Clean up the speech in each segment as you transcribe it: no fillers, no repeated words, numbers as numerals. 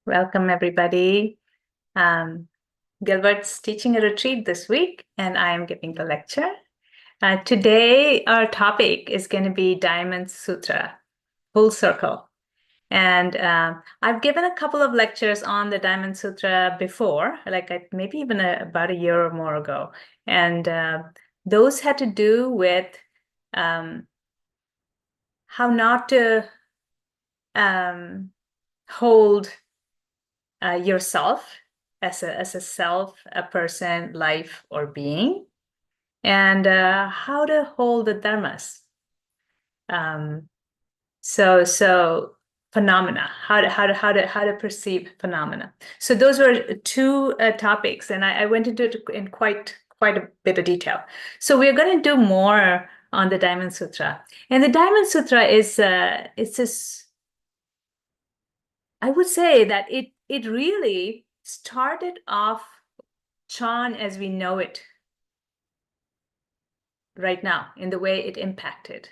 Welcome, everybody. Gilbert's teaching a retreat this week, and I am giving the lecture. Today, our topic is going to be Diamond Sutra, full circle. And I've given a couple of lectures on the Diamond Sutra before, maybe even about a year or more ago. And those had to do with how not to hold yourself as a self, a person, life, or being, and how to hold the dharmas. So phenomena, how to perceive phenomena. So those were two topics, and I went into it in quite a bit of detail. So we're going to do more on the Diamond Sutra, and the Diamond Sutra is it's this. I would say that it really started off Chan as we know it right now, in the way it impacted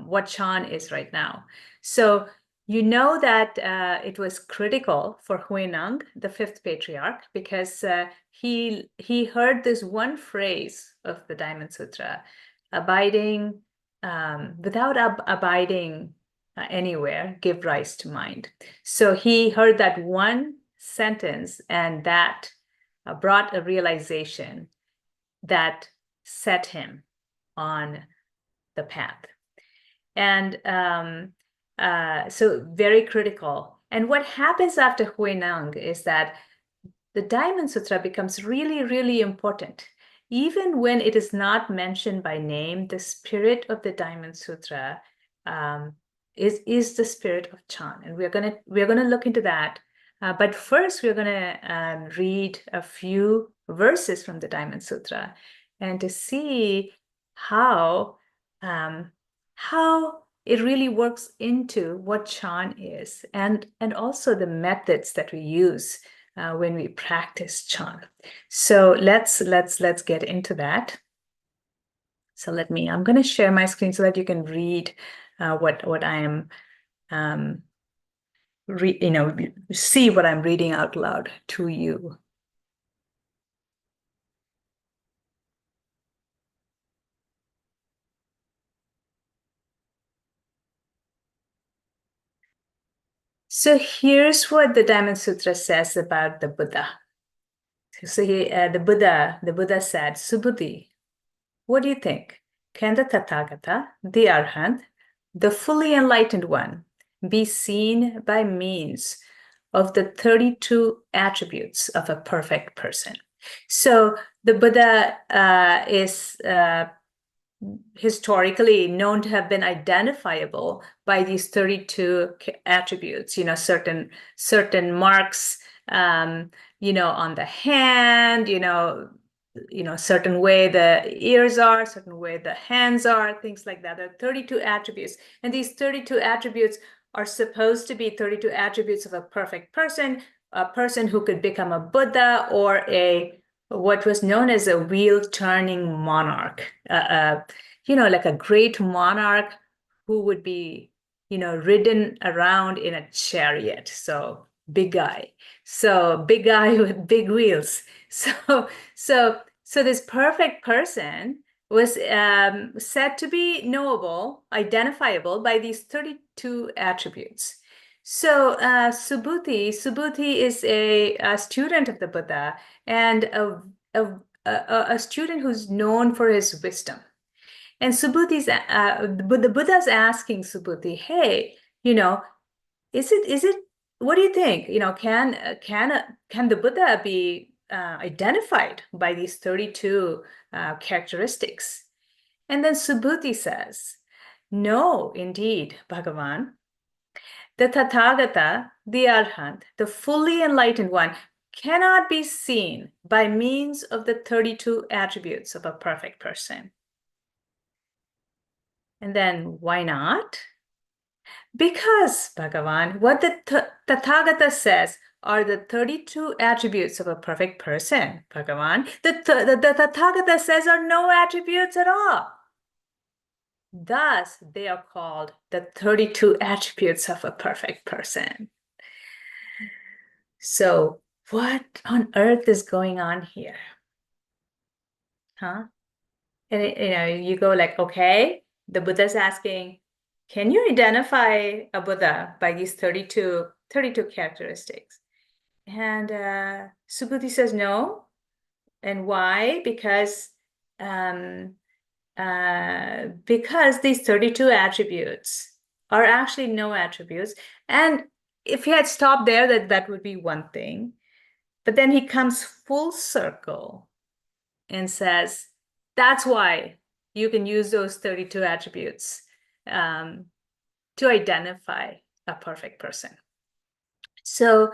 what Chan is right now. So you know that it was critical for Huineng, the fifth patriarch, because he heard this one phrase of the Diamond Sutra, abiding without abiding anywhere, give rise to mind. So he heard that one sentence, and that brought a realization that set him on the path. And so very critical. And what happens after Huineng is that the Diamond Sutra becomes really, really important. Even when it is not mentioned by name, the spirit of the Diamond Sutra is the spirit of Chan, and we're gonna look into that. But first, we're gonna read a few verses from the Diamond Sutra, and to see how it really works into what Chan is, and also the methods that we use when we practice Chan. So let's get into that. So I'm going to share my screen so that you can read what I am see what I'm reading out loud to you. So here's what the Diamond Sutra says about the Buddha. So the Buddha said, Subhuti, what do you think? Can the Tathagata, the Arhat, the fully enlightened one, be seen by means of the 32 attributes of a perfect person? So the Buddha is historically known to have been identifiable by these 32 attributes, certain marks, on the hand, certain way the ears are, certain way the hands are, things like that. There are 32 attributes. And these 32 attributes are supposed to be 32 attributes of a perfect person, a person who could become a Buddha, or what was known as a wheel-turning monarch, like a great monarch who would be, ridden around in a chariot. So big guy. So big guy with big wheels. So this perfect person was said to be knowable, identifiable by these 32 attributes. So Subhuti is a student of the Buddha, and a student who's known for his wisdom. And the Buddha's asking Subhuti, hey, is it? What do you think? Can the Buddha be identified by these 32 characteristics? And then Subhuti says, no, indeed, Bhagavan. The Tathagata, the Arhat, the fully enlightened one, cannot be seen by means of the 32 attributes of a perfect person. And then why not? Because, Bhagavan, what the Tathagata says are the 32 attributes of a perfect person, Bhagavan. The Tathagata says are no attributes at all. Thus, they are called the 32 attributes of a perfect person. So what on earth is going on here? Huh? And you go like, okay, the Buddha's asking, can you identify a Buddha by these 32 characteristics? And Subhuti says no. And why? Because these 32 attributes are actually no attributes. And if he had stopped there, that would be one thing. But then he comes full circle and says, that's why you can use those 32 attributes to identify a perfect person. So,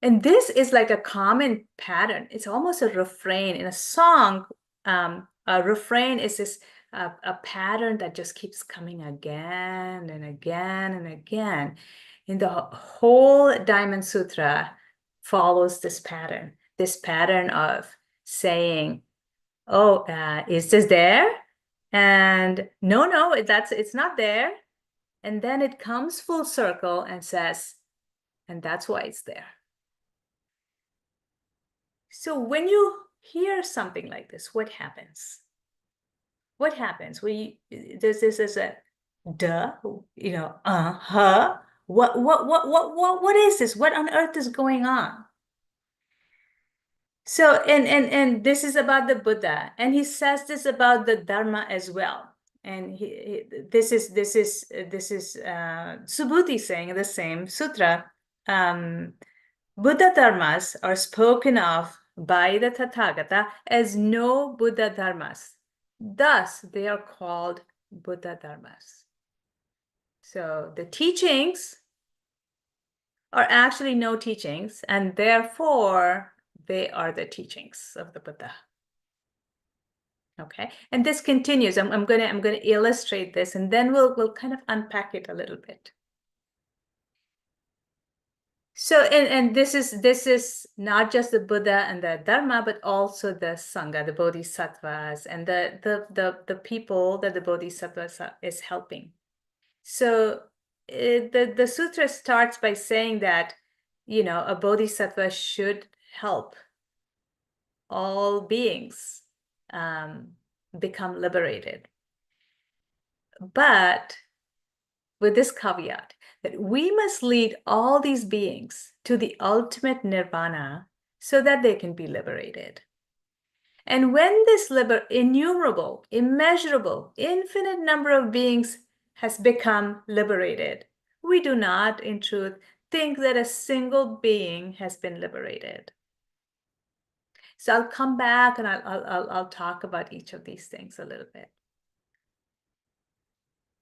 and this is like a common pattern. It's almost a refrain in a song. A refrain is this a pattern that just keeps coming again and again and again. And the whole Diamond Sutra follows this pattern of saying, oh, is this there? And no, it's not there. And then it comes full circle and says, and that's why it's there. So when you hear something like this, what happens? What happens? This is a duh, huh? What is this? What on earth is going on? So, and this is about the Buddha, and he says this about the Dharma as well. And this is Subhuti saying the same sutra. Buddha dharmas are spoken of by the Tathagata as no Buddha dharmas. Thus, they are called Buddha dharmas. So the teachings are actually no teachings, and therefore they are the teachings of the Buddha. Okay, and this continues. I'm gonna illustrate this, and then we'll kind of unpack it a little bit. So, and this is not just the Buddha and the Dharma, but also the Sangha, the Bodhisattvas, and the people that the Bodhisattvas is helping. So the sutra starts by saying that, a Bodhisattva should help all beings become liberated. But with this caveat, that we must lead all these beings to the ultimate nirvana so that they can be liberated. And when this innumerable, immeasurable, infinite number of beings has become liberated, we do not, in truth, think that a single being has been liberated. So I'll come back and I'll talk about each of these things a little bit.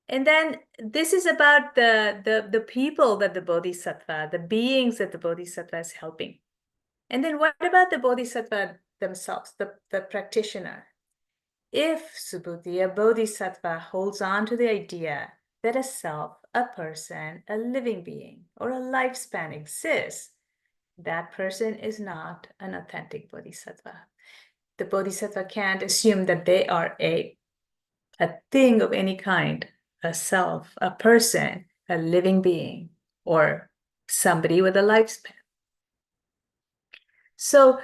And then this is about the people that the Bodhisattva, the beings that the Bodhisattva is helping. And then what about the Bodhisattva themselves, the practitioner? If Subhuti, a Bodhisattva, holds on to the idea that a self, a person, a living being, or a lifespan exists, that person is not an authentic Bodhisattva. The Bodhisattva can't assume that they are a thing of any kind, a self, a person, a living being, or somebody with a lifespan. So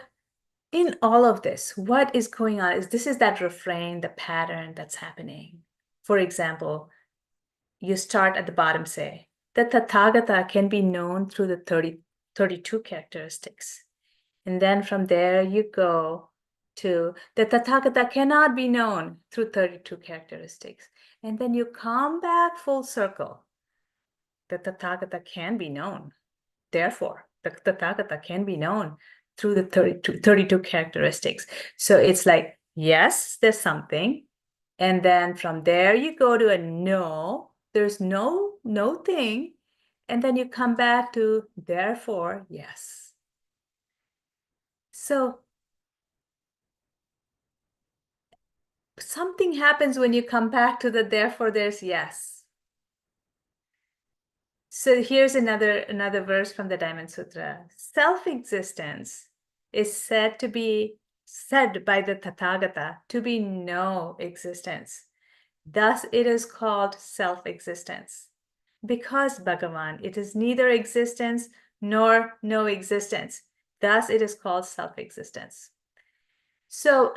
in all of this, what is going on is this is that refrain, the pattern that's happening. For example, you start at the bottom, say, the Tathagata can be known through the 32 characteristics. And then from there you go to the Tathagata cannot be known through 32 characteristics. And then you come back full circle. The Tathagata can be known. Therefore, the Tathagata can be known through the 32 characteristics. So it's like, yes, there's something. And then from there you go to a no, there's no thing. And then you come back to therefore, yes. So something happens when you come back to the therefore there's yes. So here's another verse from the Diamond Sutra. Self-existence is said by the Tathagata to be no existence. Thus it is called self-existence. Because Bhagavan, it is neither existence nor no existence. Thus, it is called self-existence. So,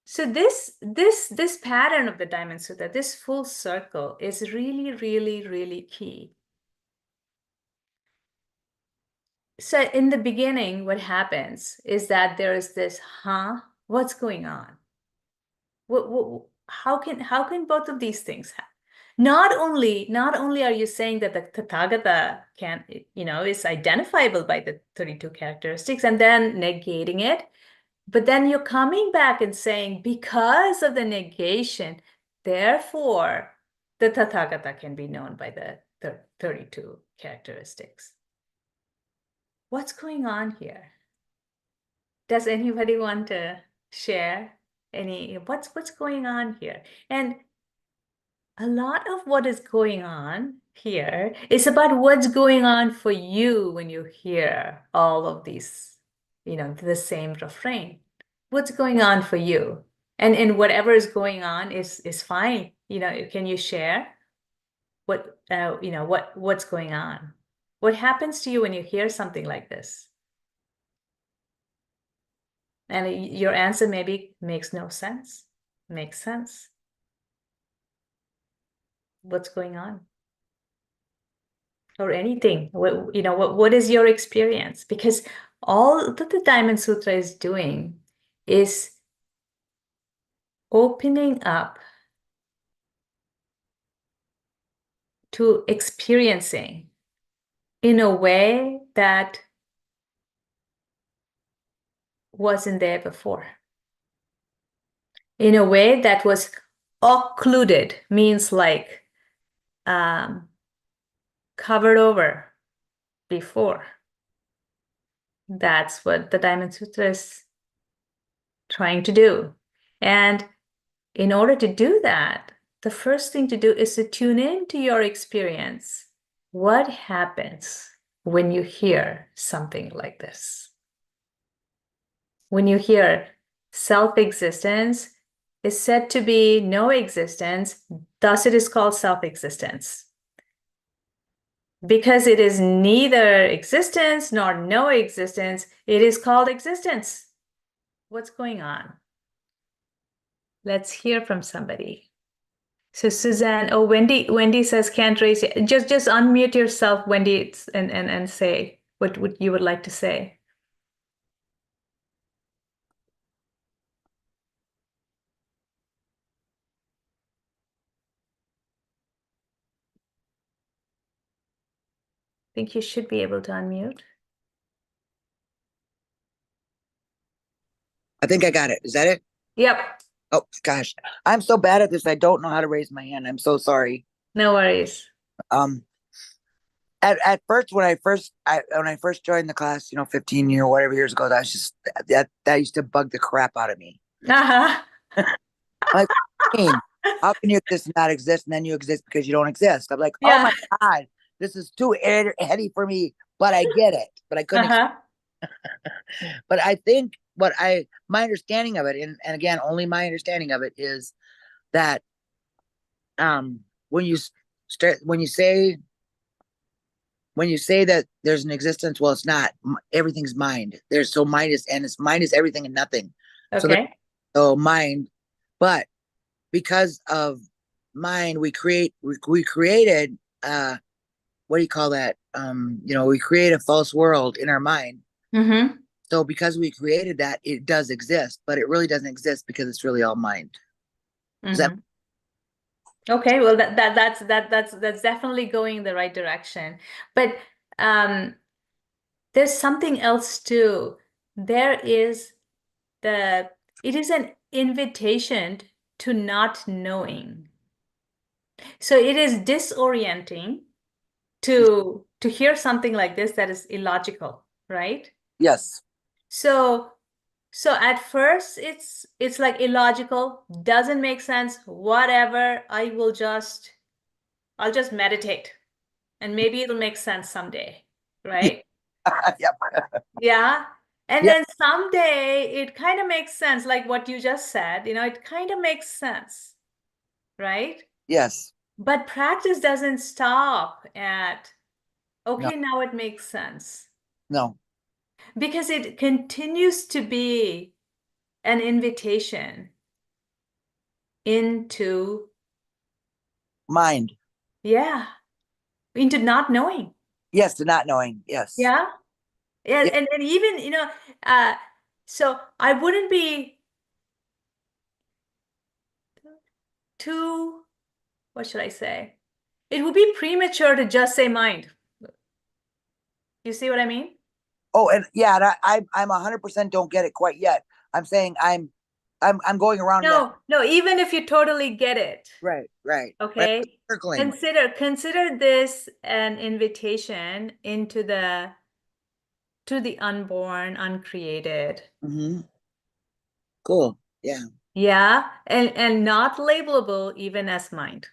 this pattern of the Diamond Sutra, this full circle, is really, really, really key. So in the beginning, what happens is that there is this, what's going on? How can both of these things happen? Not only are you saying that the Tathagata can, is identifiable by the 32 characteristics and then negating it, but then you're coming back and saying, because of the negation, therefore, the Tathagata can be known by the 32 characteristics. What's going on here? Does anybody want to share what's going on here? And a lot of what is going on here is about what's going on for you when you hear all of these, the same refrain. What's going on for you? And whatever is going on is fine. Can you share what's going on? What happens to you when you hear something like this? And your answer maybe makes no sense. Makes sense. What's going on? Or anything. What is your experience? Because all that the Diamond Sutra is doing is opening up to experiencing in a way that wasn't there before. In a way that was occluded, means like covered over before. That's what the Diamond Sutra is trying to do. And in order to do that, the first thing to do is to tune into your experience. What happens when you hear something like this? When you hear self-existence is said to be no existence, thus it is called self-existence. Because it is neither existence nor no existence, it is called existence. What's going on? Let's hear from somebody. So Suzanne, Wendy says can't raise it. Just unmute yourself, Wendy, and say what you would like to say. I think you should be able to unmute. I think I got it. Is that it? Yep. Oh gosh, I'm so bad at this. I don't know how to raise my hand. I'm so sorry. No worries. At first, when I first joined the class, 15 or whatever years ago, that was just that used to bug the crap out of me. Uh-huh. Like, how can you exist and not exist, and then you exist because you don't exist? I'm like, Yeah. oh my God, this is too heady for me, but I get it. But I couldn't. But I think my understanding of it, and again, only my understanding of it, is that when you say that there's an existence, well, it's not. Everything's mind. Mind is everything and nothing. Okay. So mind, but because of mind, we created what do you call that? We create a false world in our mind. Mm-hmm. So because we created that, it does exist, but it really doesn't exist because it's really all mind. Mm-hmm. Okay, well that's definitely going in the right direction. But there's something else too. It is an invitation to not knowing. So it is disorienting to hear something like this that is illogical, right? Yes. So at first it's like illogical, doesn't make sense, whatever, I'll just meditate and maybe it'll make sense someday, right? Yep. Yeah. And Yep. then someday it kind of makes sense, like what you just said, it kind of makes sense, right? Yes. But practice doesn't stop at, No, okay, now it makes sense. no. Because it continues to be an invitation into, Mind. yeah, into not knowing. Yes, to not knowing. Yes. Yeah. Yeah. And even, uh, so I wouldn't be too, what should I say? It would be premature to just say mind. You see what I mean? Oh, and yeah, and I'm 100% don't get it quite yet. I'm saying I'm going around that. No, no, even if you totally get it, Right, right. But I'm okay? circling. Consider this an invitation into the to the unborn, uncreated. Hmm. Cool. Yeah. Yeah, and not labelable even as mind.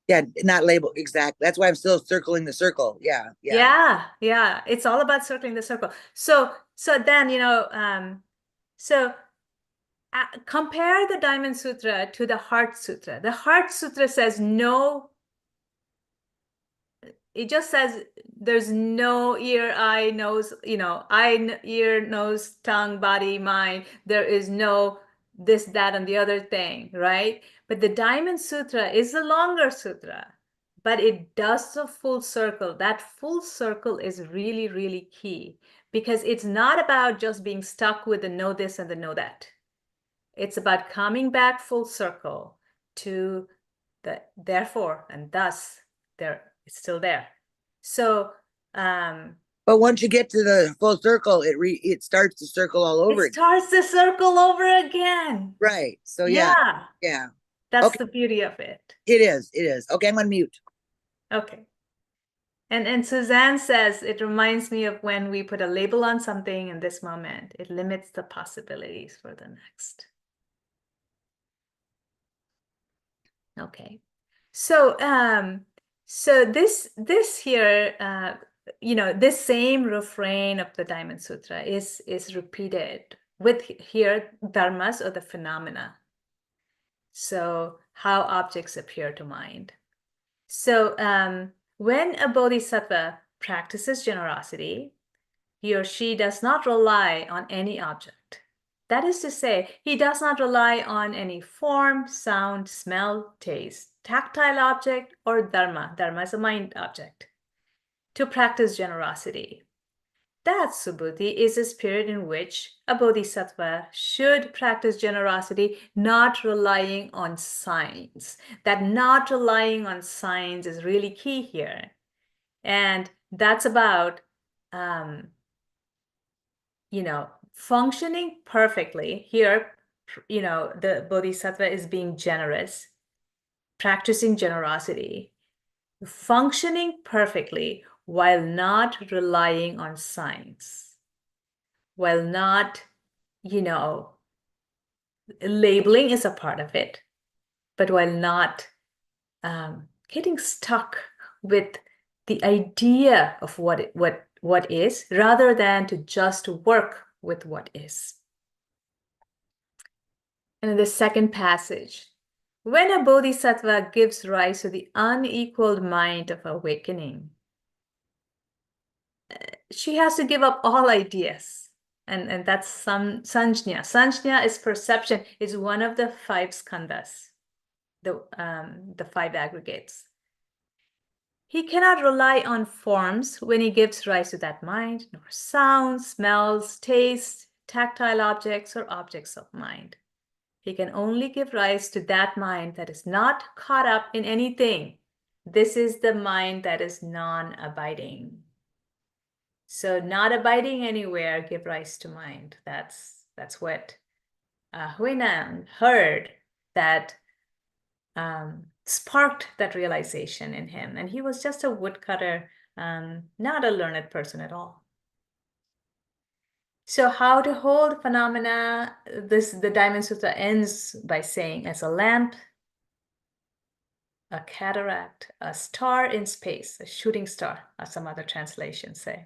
Yeah, not labeled exact. That's why I'm still circling the circle. Yeah, yeah. Yeah, yeah. It's all about circling the circle. So then, so compare the Diamond Sutra to the Heart Sutra. The Heart Sutra says no, it just says there's no ear, eye, nose, ear, nose, tongue, body, mind. There is no this, that, and the other thing, right? But the Diamond Sutra is a longer sutra, but it does a full circle. That full circle is really, really key because it's not about just being stuck with the know this and the know that. It's about coming back full circle to the therefore and thus there, it's still there. So But once you get to the full circle, it starts to circle all it over again. starts the circle over again. Right. So yeah, Yeah, yeah. that's Okay, the beauty of it. it is. It is. Okay, I'm on mute. Okay. And Suzanne says it reminds me of when we put a label on something in this moment, it limits the possibilities for the next. Okay. So this here, this same refrain of the Diamond Sutra is repeated with here dharmas or the phenomena. So how objects appear to mind. So when a bodhisattva practices generosity, he or she does not rely on any object. That is to say, he does not rely on any form, sound, smell, taste, tactile object, or dharma. Dharma is a mind object to practice generosity. That subhuti is a spirit in which a bodhisattva should practice generosity, not relying on signs. That not relying on signs is really key here. And that's about functioning perfectly. Here, the bodhisattva is being generous, practicing generosity, functioning perfectly while not relying on signs, while not, labeling is a part of it, but while not getting stuck with the idea of what is, rather than to just work with what is. And in the second passage, when a bodhisattva gives rise to the unequaled mind of awakening, she has to give up all ideas. And that's some sanjna. Sanjna is perception, is one of the five skandhas, the five aggregates. He cannot rely on forms when he gives rise to that mind, nor sounds, smells, tastes, tactile objects, or objects of mind. He can only give rise to that mind that is not caught up in anything. This is the mind that is non-abiding. So not abiding anywhere, give rise to mind. That's what Huinan heard that sparked that realization in him. And he was just a woodcutter, not a learned person at all. So how to hold phenomena, the Diamond Sutra ends by saying, as a lamp, a cataract, a star in space, a shooting star, as some other translations say.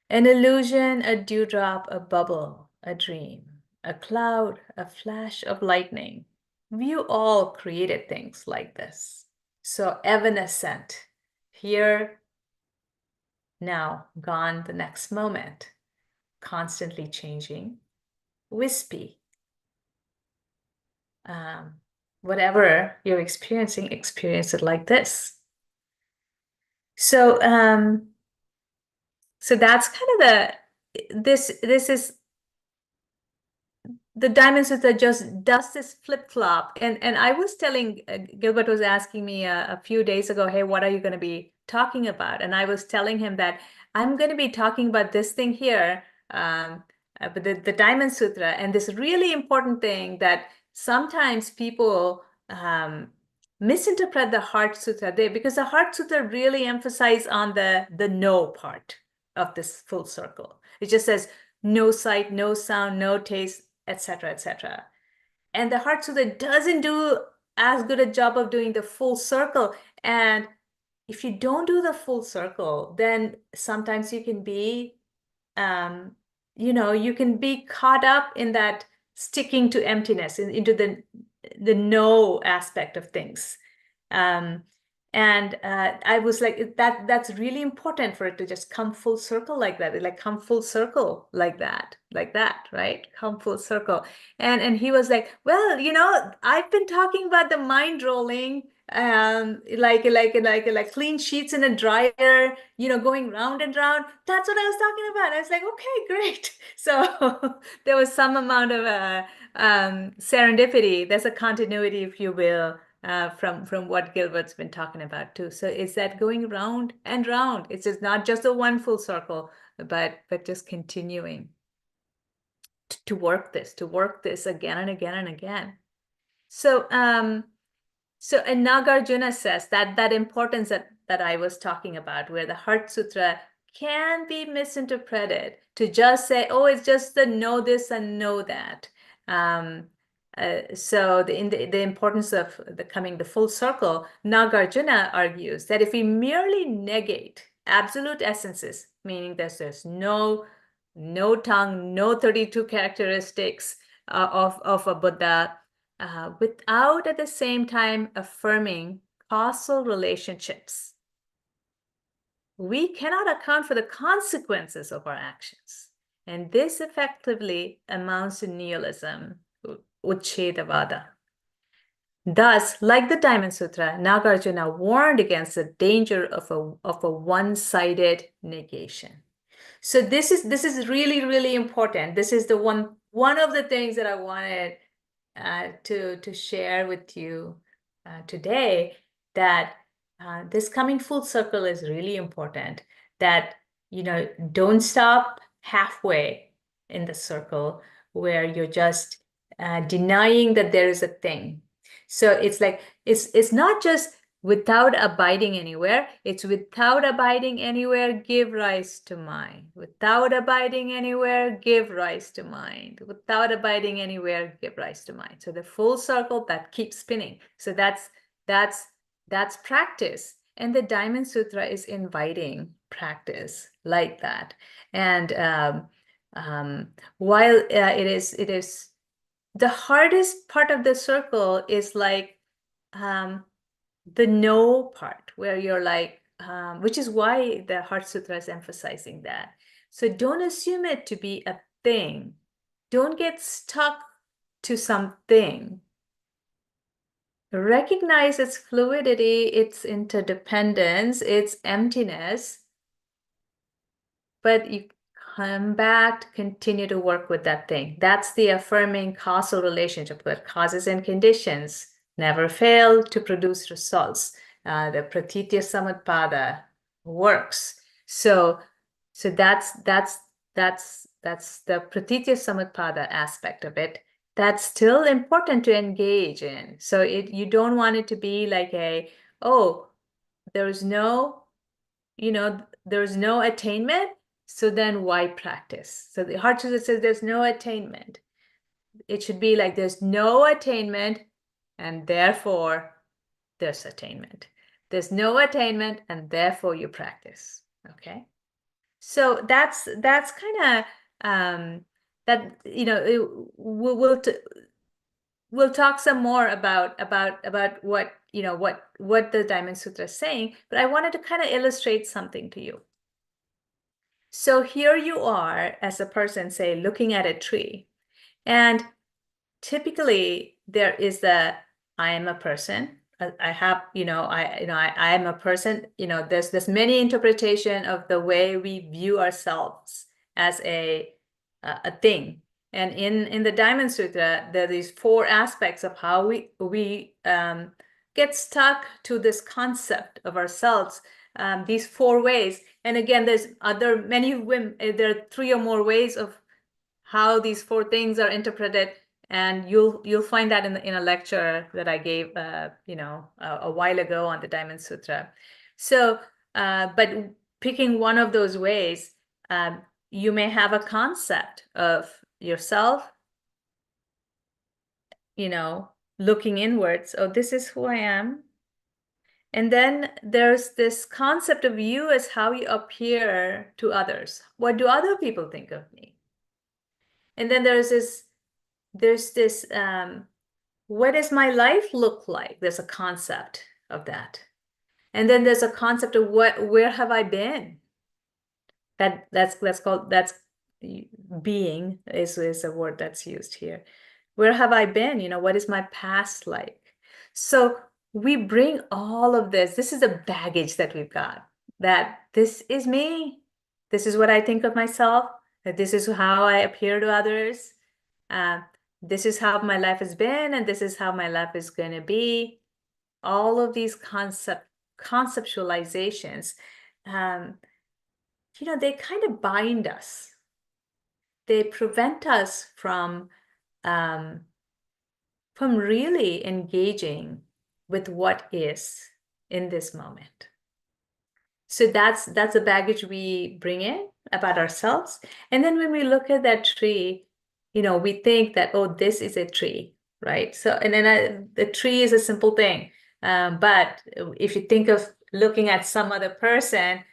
An illusion, a dewdrop, a bubble, a dream, a cloud, a flash of lightning. View all created things like this. So evanescent, here, now, gone the next moment, constantly changing, wispy. Whatever you're experiencing, experience it like this. So, so that's kind of this is the Diamond Sutra just does this flip-flop. And I was telling, Gilbert was asking me a few days ago, hey, what are you going to be talking about? And I was telling him that I'm going to be talking about this thing here, but the Diamond Sutra, and this really important thing that sometimes people misinterpret the Heart Sutra there, because the Heart Sutra really emphasizes on the no part of this full circle. It just says no sight, no sound, no taste, etc., etc. And the Heart Sutra doesn't do as good a job of doing the full circle. And if you don't do the full circle, then sometimes you can be, you can be caught up in that sticking to emptiness, into the no aspect of things. Um, and I was like, that's really important for it to just come full circle like that, like come full circle like that, right? Come full circle. And he was like, well, I've been talking about the mind rolling, like clean sheets in a dryer, going round and round. That's what I was talking about. I was like, okay, great. So there was some amount of serendipity. There's a continuity, if you will, from what Gilbert's been talking about too. So it's that going round and round. It's just not just a one full circle, but just continuing to work this again and again and again. So and Nagarjuna says that importance that I was talking about, where the Heart Sutra can be misinterpreted to just say, oh, it's just the know this and know that. So the importance of coming the full circle, Nagarjuna argues that if we merely negate absolute essences, meaning that there's no tongue, no 32 characteristics of a Buddha, without at the same time affirming causal relationships, we cannot account for the consequences of our actions. And this effectively amounts to nihilism, Uchedavada. Thus, like the Diamond Sutra, Nagarjuna warned against the danger of a one-sided negation. So this is really, really important. This is the one of the things that I wanted to share with you today, that this coming full circle is really important. That don't stop halfway in the circle where you're just denying that there is a thing. So it's like it's not just without abiding anywhere. It's without abiding anywhere, give rise to mind. Without abiding anywhere, give rise to mind. Without abiding anywhere, give rise to mind. So the full circle that keeps spinning. So that's practice. And the Diamond Sutra is inviting practice like that. And while it is the hardest part of the circle is like the no part, where you're like, which is why the Heart Sutra is emphasizing that. So don't assume it to be a thing. Don't get stuck to something. Recognize its fluidity, its interdependence, its emptiness, but you come back, continue to work with that thing. That's the affirming causal relationship, that causes and conditions never fail to produce results. The pratitya samutpada works. So that's the pratitya samutpada aspect of it. That's still important to engage in. So you don't want it to be like there's no attainment, so then why practice? So the Heart Sutra says there's no attainment. It should be like there's no attainment, and therefore there's attainment. There's no attainment, and therefore you practice. Okay. So that's kind of that we'll we'll talk some more about what, you know, what the Diamond Sutra is saying, but I wanted to kind of illustrate something to you. So here you are as a person, say, looking at a tree, and typically there is the I am a person. I have, I am a person. You know, there's many interpretation of the way we view ourselves as a thing. And in the Diamond Sutra, there are these four aspects of how we get stuck to this concept of ourselves. These four ways. And again, there's many women. There are three or more ways of how these four things are interpreted, and you'll find that in a lecture that I gave a while ago on the Diamond Sutra. So but picking one of those ways, you may have a concept of yourself, looking inwards. Oh, this is who I am. And then there's this concept of you as how you appear to others. What do other people think of me? And then there's this what does my life look like? There's a concept of that. And then there's a concept of where have I been? That's being is a word that's used here. Where have I been? What is my past like? So we bring all of this. This is a baggage that we've got, that this is me. This is what I think of myself, that this is how I appear to others. This is how my life has been, and this is how my life is going to be. All of these conceptualizations, they kind of bind us. They prevent us from really engaging with what is in this moment. So that's a baggage we bring in about ourselves. And then when we look at that tree, we think that, oh, this is a tree, right? So, and then the tree is a simple thing. But if you think of looking at some other person,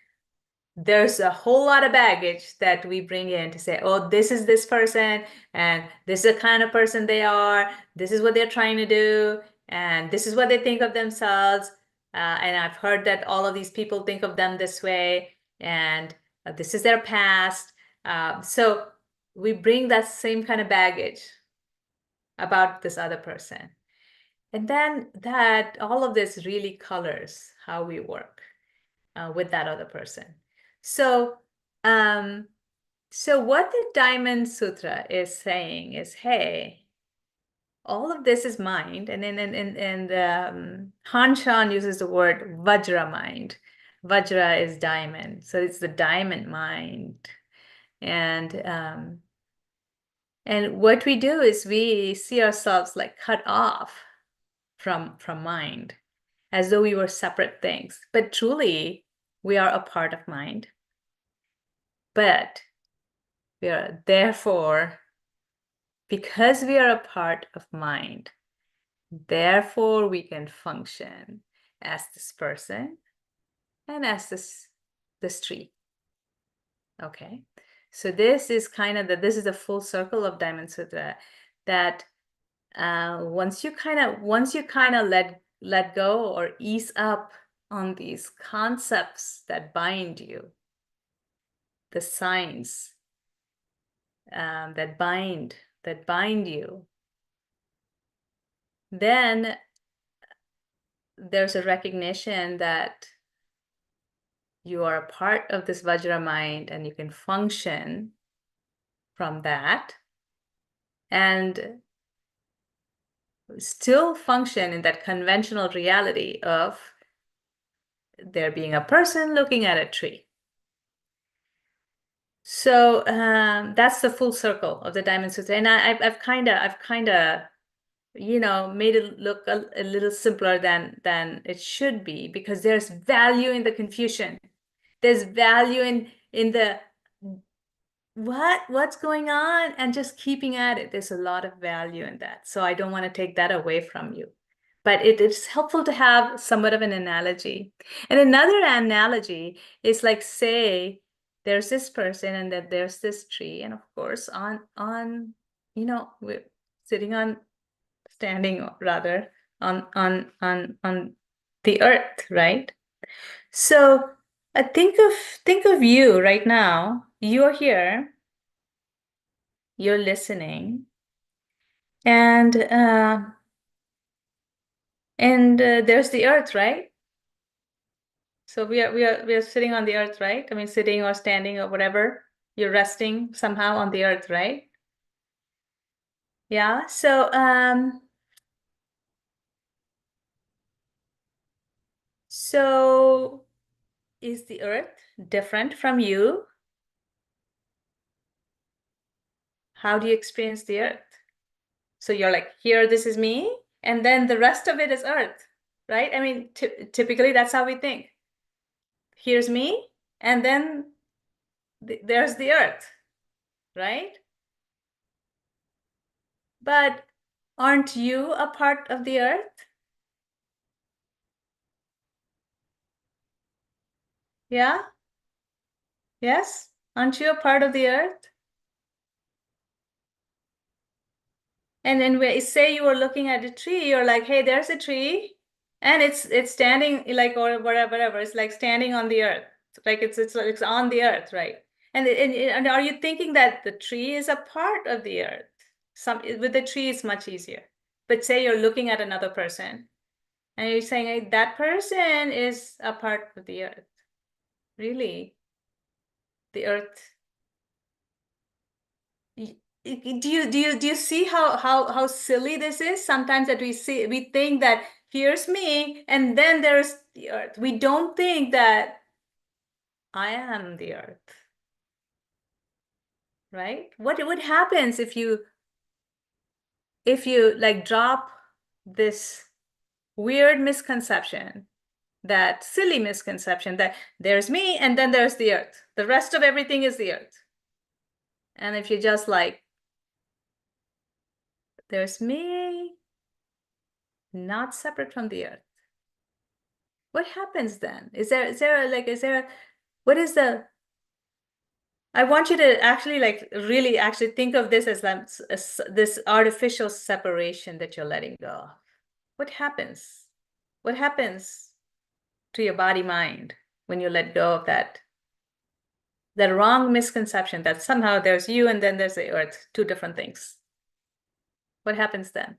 there's a whole lot of baggage that we bring in to say, oh, this is this person, and this is the kind of person they are. This is what they're trying to do, and this is what they think of themselves. And I've heard that all of these people think of them this way, and this is their past. So we bring that same kind of baggage about this other person. And then that all of this really colors how we work with that other person. So, what the Diamond Sutra is saying is, hey, all of this is mind, and Han Shan uses the word Vajra mind. Vajra is diamond, so it's the diamond mind, and what we do is we see ourselves like cut off from mind, as though we were separate things, but truly we are a part of mind. But we are, therefore, because we are a part of mind, therefore we can function as this person and as this tree. Okay, so this is kind of this is the full circle of Diamond Sutra, that once you kind of let go or ease up on these concepts that bind you, the signs that bind you, then there's a recognition that you are a part of this Vajra mind, and you can function from that and still function in that conventional reality of there being a person looking at a tree. So that's the full circle of the Diamond Sutra, and I've kind of made it look a little simpler than it should be, because there's value in the confusion. There's value in the what's going on, and just keeping at it. There's a lot of value in that. So I don't want to take that away from you. But it is helpful to have somewhat of an analogy. And another analogy is like, say, there's this person and that there's this tree. And of course, we're sitting on standing rather on the earth, right? So think of you right now. You're here, you're listening, and there's the earth, right? So we are sitting on the earth, right? I mean, sitting or standing or whatever. You're resting somehow on the earth, right? Yeah. So is the earth different from you? How do you experience the earth? So you're like, here, this is me, and then the rest of it is earth, right? I mean, typically that's how we think. Here's me, and then there's the earth, right? But aren't you a part of the earth? Yeah? Yes? Aren't you a part of the earth? And then we say you were looking at a tree, you're like, hey, there's a tree, and it's standing like or whatever. It's like standing on the earth, like it's on the earth, right? And are you thinking that the tree is a part of the earth? Some with the tree it's much easier. But say you're looking at another person, and you're saying, hey, that person is a part of the earth. Really, the earth. Do you see how silly this is? Sometimes that we think that here's me and then there's the earth. We don't think that I am the earth, right? What happens if you like drop this weird misconception, that silly misconception that there's me and then there's the earth. The rest of everything is the earth. And if you just like, there's me, not separate from the earth. What happens then? What is the, I want you to actually like really actually think of this as this artificial separation that you're letting go of. What happens? What happens to your body mind when you let go of that wrong misconception that somehow there's you and then there's the earth, two different things? What happens then?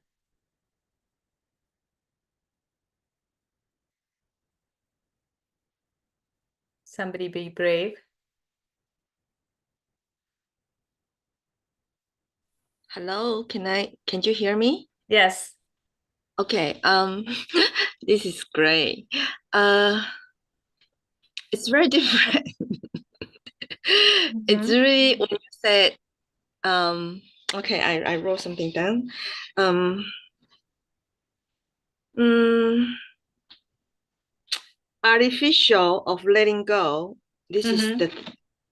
Somebody be brave. Hello, can you hear me? Yes. Okay, this is great. Uh, it's very different. It's Mhm. really when you said, okay, I wrote something down. Um, mm, Artificial of letting go. This is Mhm. the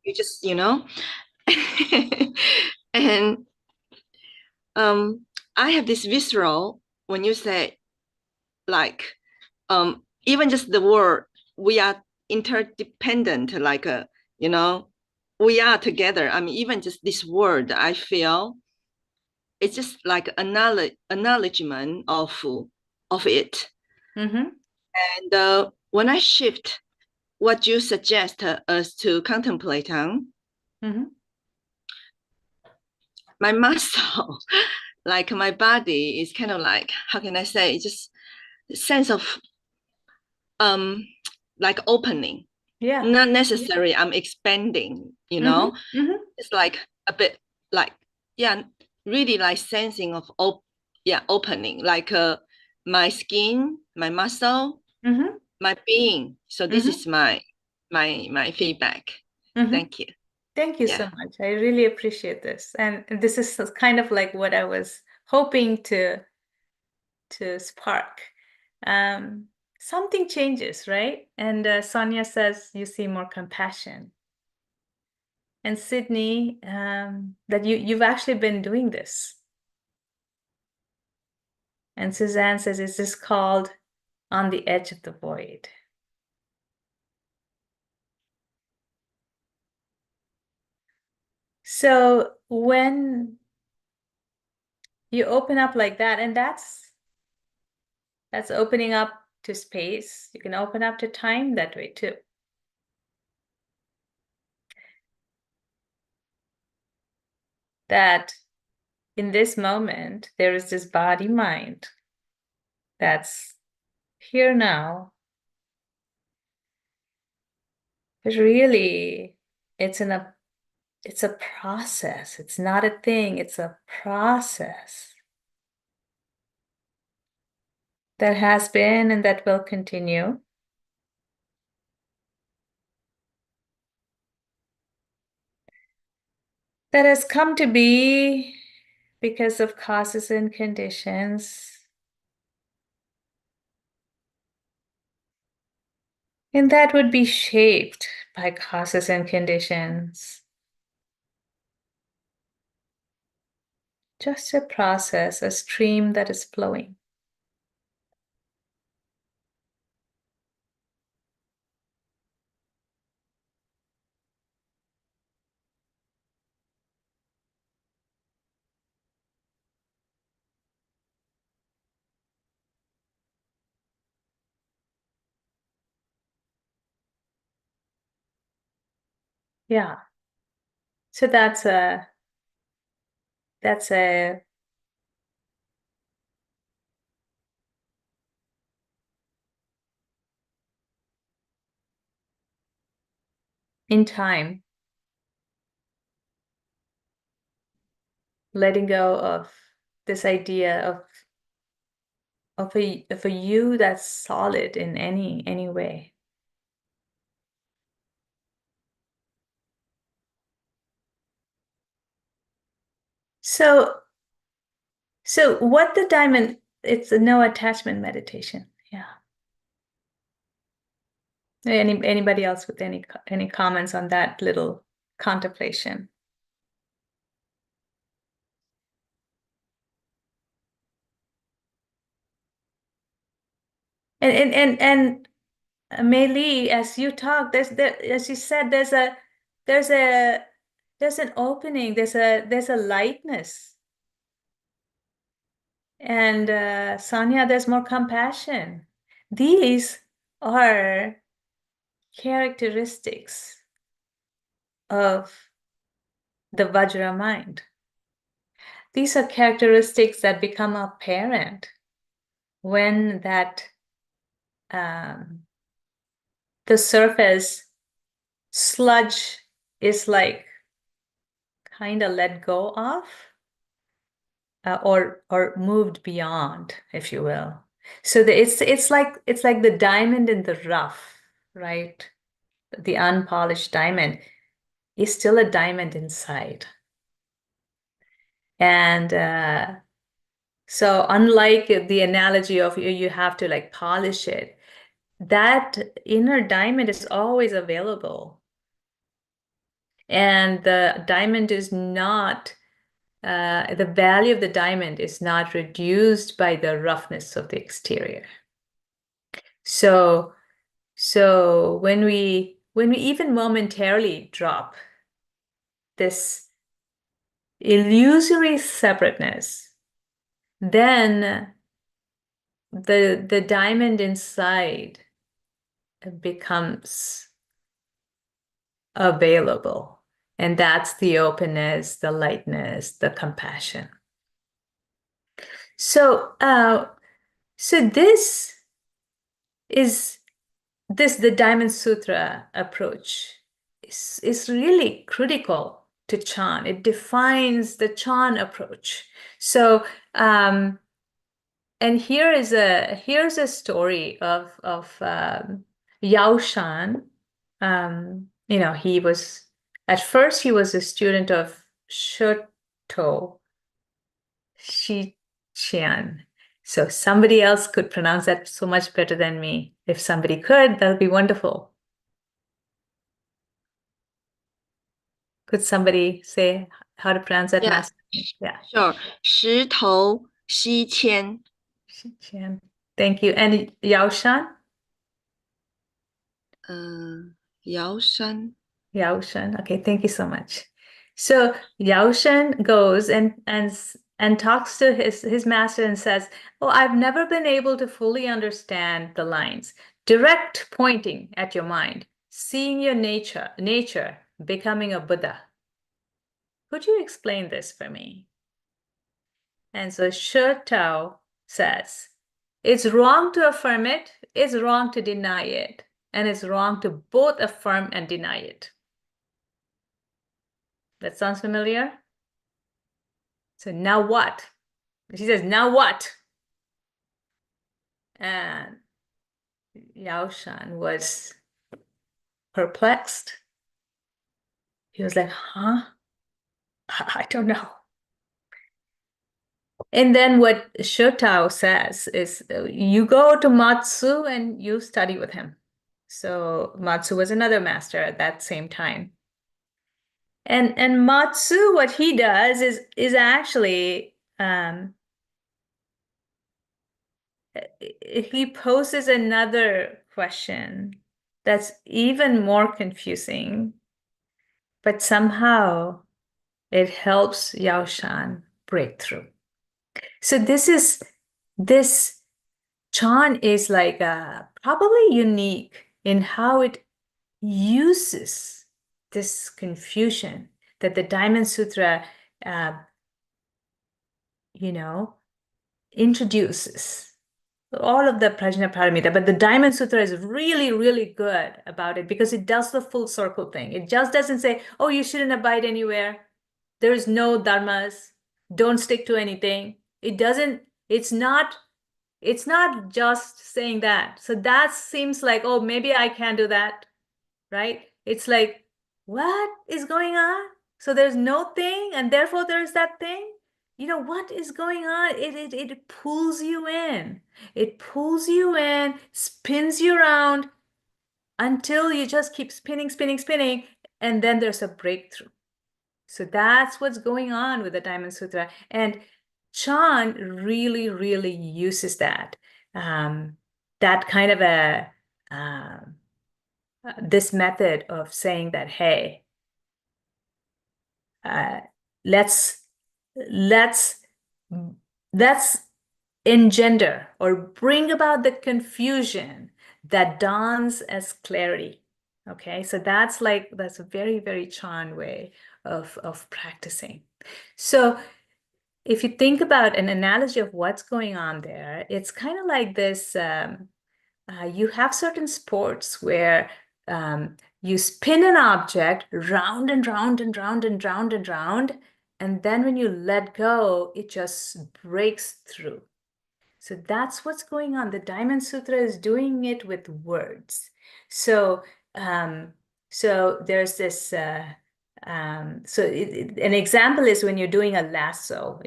you just and I have this visceral when you say like even just the word we are interdependent, like we are together. I mean, even just this word, I feel it's just like acknowledgement of it. Mhm. And when I shift what you suggest us to contemplate on, Mhm. my muscle, like my body is kind of like, how can I say, just sense of um like opening. Yeah. Not necessarily I'm expanding, Mhm. Mhm. it's like a bit like, yeah, really like sensing of opening, like my skin, my muscle, Mhm. my being. So this Mhm. is my feedback. Mhm. Thank you. Thank you Yeah. so much. I really appreciate this. And this is kind of like what I was hoping to spark. Um, Something changes, right? And Sonia says you see more compassion. And Sydney, that you've actually been doing this. And Suzanne says, is this called on the edge of the void? So You open up like that, and that's opening up to space. You can open up to time that way too. That in this moment, there is this body mind that's here now. But really, it's a process. It's not a thing, it's a process that has been and that will continue. That has come to be because of causes and conditions. And that would be shaped by causes and conditions. Just a process, a stream that is flowing. Yeah. So that's a in time, letting go of this idea of a you that's solid in any way. So what the diamond, it's a no attachment meditation. Yeah. Anybody else with any comments on that little contemplation? And Mei Li, as you talk, as you said, there's an opening, there's a lightness. And Sanya, there's more compassion. These are characteristics of the Vajra mind. These are characteristics that become apparent when the surface sludge is like kind of let go of, or moved beyond, if you will. So it's like the diamond in the rough, right? The unpolished diamond is still a diamond inside. And so unlike the analogy of you have to like polish it, that inner diamond is always available. And the diamond is not, the value of the diamond is not reduced by the roughness of the exterior. So when we even momentarily drop this illusory separateness, then the diamond inside becomes available. And that's the openness, the lightness, the compassion. So this is the Diamond Sutra approach is really critical to Chan. It defines the Chan approach. So and here's a story of Yao Shan. He was at first he was a student of Shoto Shichian. So somebody else could pronounce that so much better than me. If somebody could, that would be wonderful. Could somebody say how to pronounce that master name? Yeah. Sure. 石头西迁. Shichian. Thank you. And Yao Shan? Yao Shan. Yao Shan. Okay, thank you so much. So Yao Shan goes and and talks to his master and says, oh, I've never been able to fully understand the lines. Direct pointing at your mind, seeing your nature, becoming a Buddha. Could you explain this for me? And so Shi Tao says, it's wrong to affirm it, it's wrong to deny it, and it's wrong to both affirm and deny it. That sounds familiar? So now what? She says, now what? And Yao Shan was perplexed. He was like, huh? I don't know. And then what Shi Tao says is, you go to Matsu and you study with him. So Matsu was another master at that same time. And Matsu, what he does is actually he poses another question that's even more confusing, but somehow it helps Yao Shan break through. So this Chan is like probably unique in how it uses this confusion that the Diamond Sutra, introduces. All of the Prajnaparamita, but the Diamond Sutra is really, really good about it because it does the full circle thing. It just doesn't say, oh, you shouldn't abide anywhere. There's no dharmas. Don't stick to anything. It's not just saying that. So that seems like, oh, maybe I can do that, right? It's like, what is going on? So there's no thing, and therefore there's that thing. What is going on? It pulls you in. It pulls you in, spins you around until you just keep spinning, spinning, spinning, and then there's a breakthrough. So that's what's going on with the Diamond Sutra. And Chan really, really uses that. That kind of this method of saying that, hey, let's engender or bring about the confusion that dawns as clarity. Okay, so that's a very, very Chan way of practicing. So if you think about an analogy of what's going on there, it's kind of like this. You have certain sports where you spin an object round and round and round and round and round, and then when you let go, it just breaks through. So that's what's going on. The Diamond Sutra is doing it with words. So there's this. An example is when you're doing a lasso,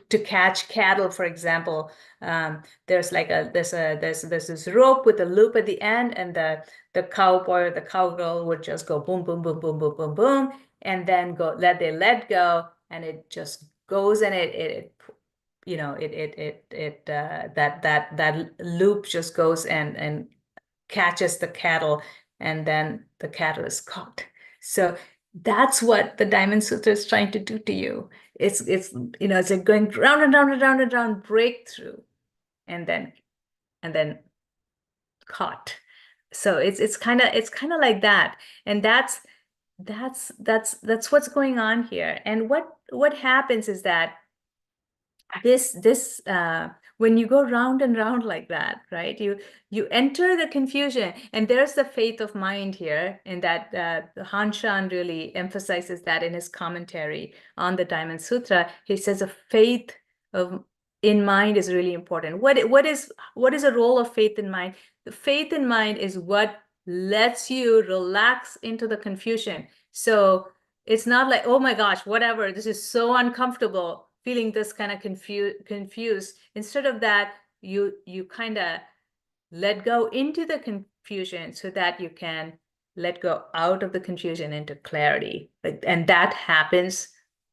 to catch cattle, for example. There's this rope with a loop at the end, and the cowboy or the cowgirl would just go boom, boom, boom, boom, boom, boom, boom, and then let go, and it just goes, and that loop just goes and catches the cattle, and then the cattle is caught. So that's what the Diamond Sutra is trying to do to you. It's like going round and round and round and round, breakthrough, and then caught. So it's kind of like that, and that's what's going on here. And what happens is that this when you go round and round like that, right, you enter the confusion, and there's the faith of mind here, and that Han Shan really emphasizes that in his commentary on the Diamond Sutra. He says a faith in mind is really important. What is the role of faith in mind? The faith in mind is what lets you relax into the confusion. So it's not like, oh my gosh, whatever, this is so uncomfortable, feeling this kind of confused. Instead of that, you kind of let go into the confusion so that you can let go out of the confusion into clarity. And that happens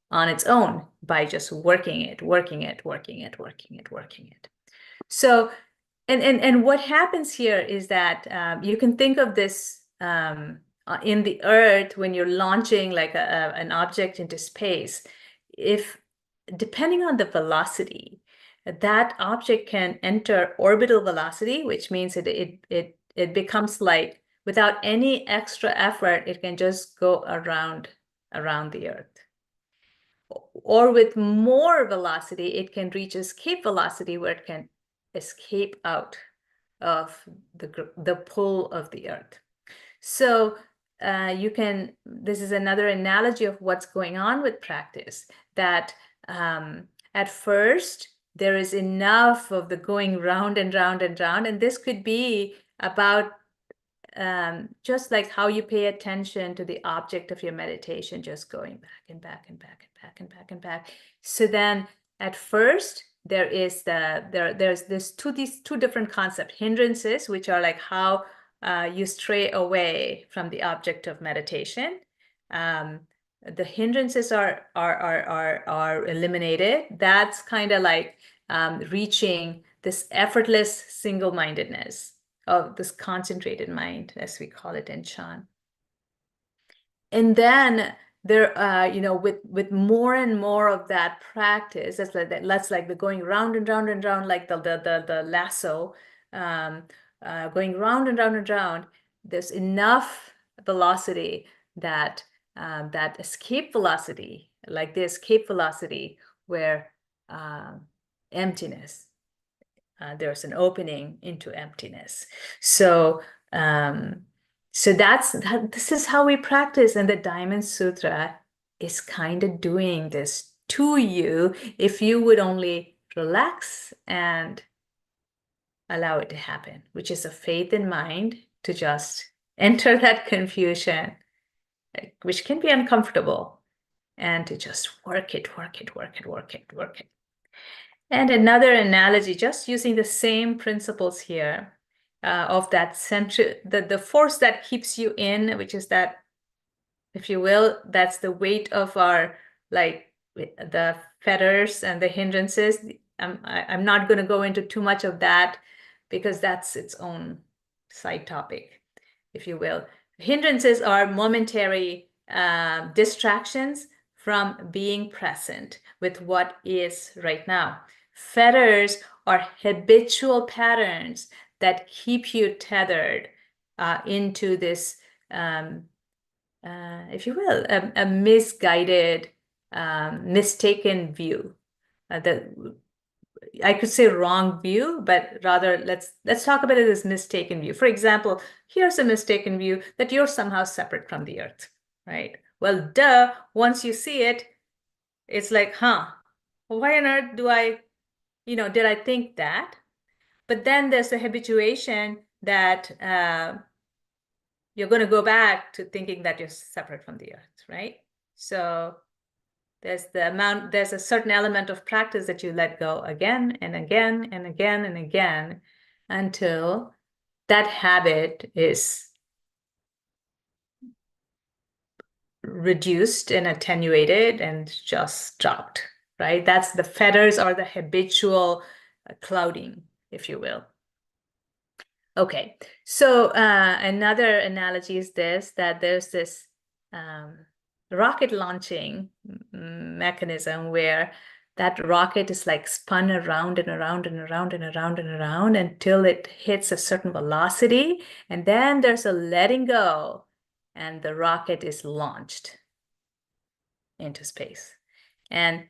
on its own by just working it. So, and what happens here is that you can think of this in the earth, when you're launching like an object into space, if depending on the velocity, that object can enter orbital velocity, which means it becomes like, without any extra effort, it can just go around the earth. Or with more velocity, it can reach escape velocity, where it can escape out of the pull of the earth. So this is another analogy of what's going on with practice, that at first there is enough of the going round and round and round, and this could be about just like how you pay attention to the object of your meditation, just going back and back and back and back and back and back. So then at first there's these two different concepts: hindrances, which are like how you stray away from the object of meditation. The hindrances are eliminated. That's kind of like reaching this effortless single-mindedness of this concentrated mind, as we call it in Chan. And then there, with more and more of that practice, that's like the going round and round and round, like the lasso, going round and round and round. There's enough velocity that that escape velocity, like the escape velocity, where emptiness. There's an opening into emptiness. So, this is how we practice, and the Diamond Sutra is kind of doing this to you if you would only relax and allow it to happen, which is a faith in mind to just enter that confusion, which can be uncomfortable, and to just work it. And another analogy, just using the same principles here, of that the force that keeps you in, which is that, if you will, that's the weight of our, like, the fetters and the hindrances. I'm not going to go into too much of that, because that's its own side topic, if you will. Hindrances are momentary distractions from being present with what is right now. Fetters are habitual patterns that keep you tethered into this, if you will, a misguided, mistaken view. I could say wrong view, but rather let's talk about it as mistaken view. For example, here's a mistaken view that you're somehow separate from the earth, right? Well, duh, once you see it, it's like, why on earth did I think that? But then there's the habituation that you're going to go back to thinking that you're separate from the earth, right? So there's a certain element of practice that you let go again and again and again and again, until that habit is reduced and attenuated and just dropped, right? That's the fetters, or the habitual clouding, if you will. Okay, so another analogy is that there's this rocket launching mechanism where that rocket is like spun around and around and around and around and around until it hits a certain velocity, and then there's a letting go, and the rocket is launched into space. And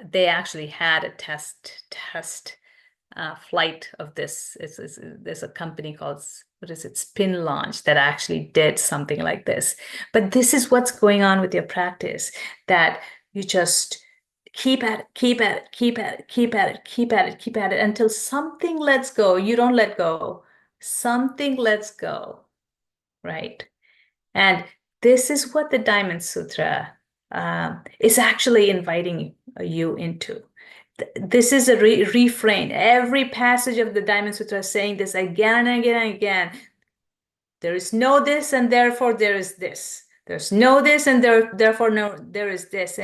they actually had a test flight of this. There's a company called, Spin Launch, that actually did something like this. But this is what's going on with your practice, that you just keep at it until something lets go. You don't let go. Something lets go, right? And this is what the Diamond Sutra is actually inviting you into. This is a refrain. Every passage of the Diamond Sutra is saying this again and again and again. There is no this, and therefore there is this. There's no this, and therefore no, there is this.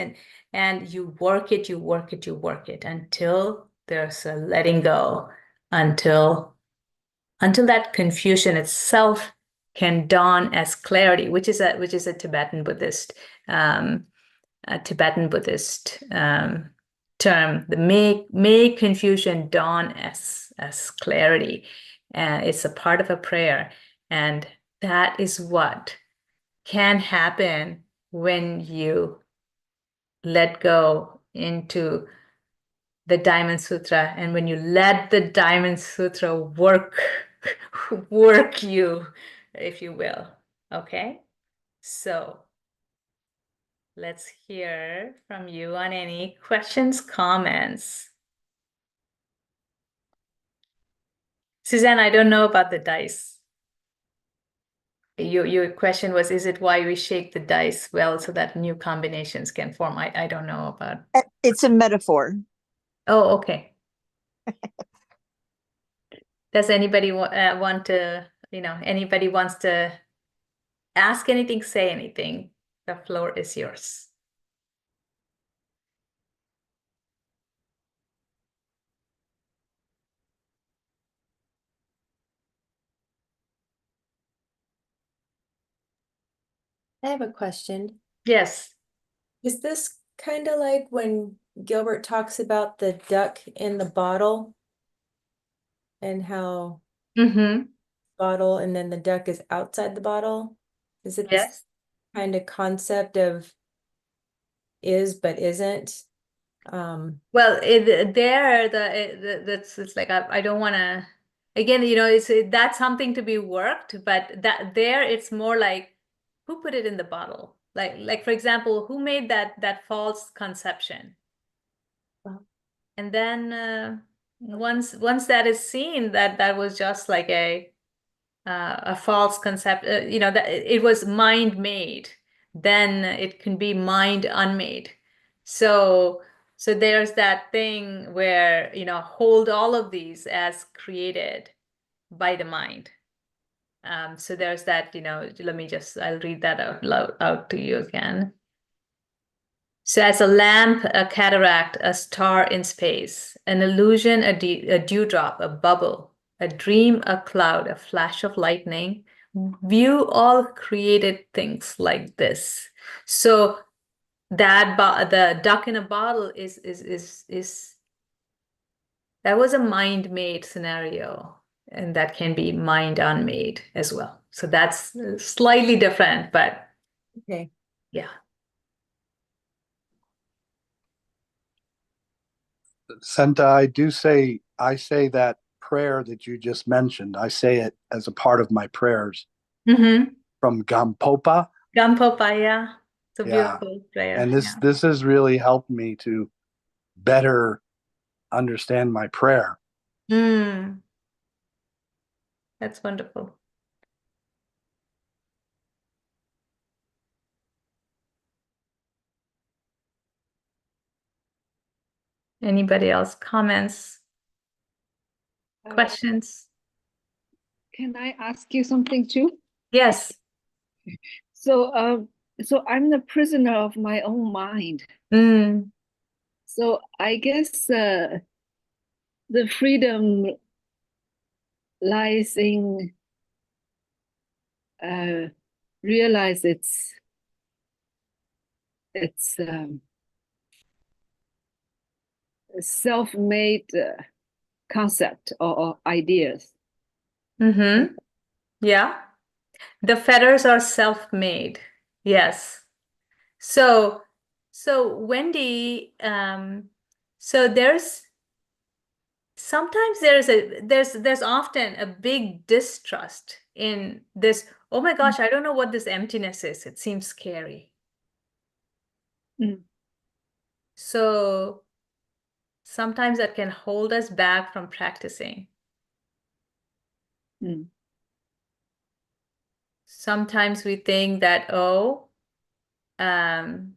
And you work it until there's a letting go, until that confusion itself can dawn as clarity, which is a Tibetan Buddhist term. The may confusion dawn as clarity. It's a part of a prayer, and that is what can happen when you let go into the Diamond Sutra, and when you let the Diamond Sutra work you, if you will. Okay, so let's hear from you on any questions, comments. Suzanne, I don't know about the dice. Your question was, is it why we shake the dice well so that new combinations can form? I don't know about. It's a metaphor. Oh, okay. Does anybody want to, anybody wants to ask anything, say anything? The floor is yours. I have a question. Yes. Is this kind of like when Gilbert talks about the duck in the bottle and how Mm-hmm. bottle and then the duck is outside the bottle? Is it this Yes. kind of concept of is but isn't? Well, that's it's like I don't want to. Again, that's something to be worked, but that there it's more like who put it in the bottle. Like for example, who made that false conception? Wow. And then once that is seen, that was just like a false concept. That it was mind made. Then it can be mind unmade. So there's that thing where hold all of these as created by the mind. So there's that. I'll read that out to you again. So as a lamp, a cataract, a star in space, an illusion, a dewdrop, a bubble, a dream, a cloud, a flash of lightning, view all created things like this. So that the duck in a bottle is that was a mind-made scenario, and that can be mind unmade as well. So that's slightly different, but Okay. yeah. Senta, I say that prayer that you just mentioned, I say it as a part of my prayers Mm-hmm. from Gampopa. Gampopa, yeah. It's a Yeah. beautiful prayer. And Yeah. this has really helped me to better understand my prayer. Mm, that's wonderful. Anybody else? Comments? Questions? Can I ask you something too? Yes. So, so I'm the prisoner of my own mind. Mm, So I guess the freedom lies in realize it's a self-made concept or ideas. mm-hmm. Yeah. The fetters are self-made. Yes. So Wendy, so sometimes there's often a big distrust in this. Oh my gosh, I don't know what this emptiness is. It seems scary. Mm. So sometimes that can hold us back from practicing. Mm. Sometimes we think that, um,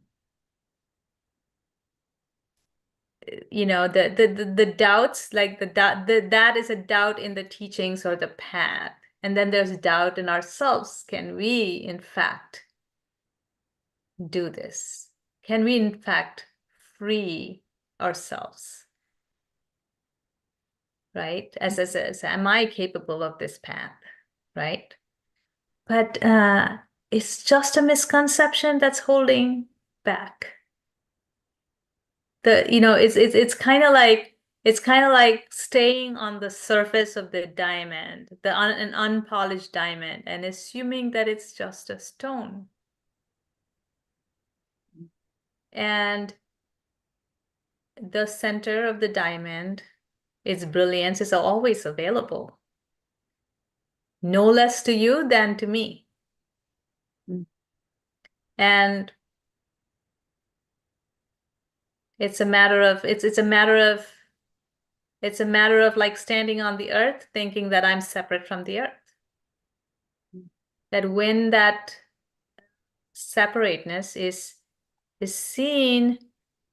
the doubts, like that is a doubt in the teachings or the path. And then there's doubt in ourselves. Can we, in fact, do this? Can we, in fact, free ourselves? Right? As am I capable of this path? Right? but it's just a misconception that's holding back. It's kind of like staying on the surface of the diamond, an unpolished diamond, and assuming that it's just a stone. And the center of the diamond, its brilliance is always available. No less to you than to me. And it's a matter of like standing on the earth thinking that I'm separate from the earth. That when that separateness is seen,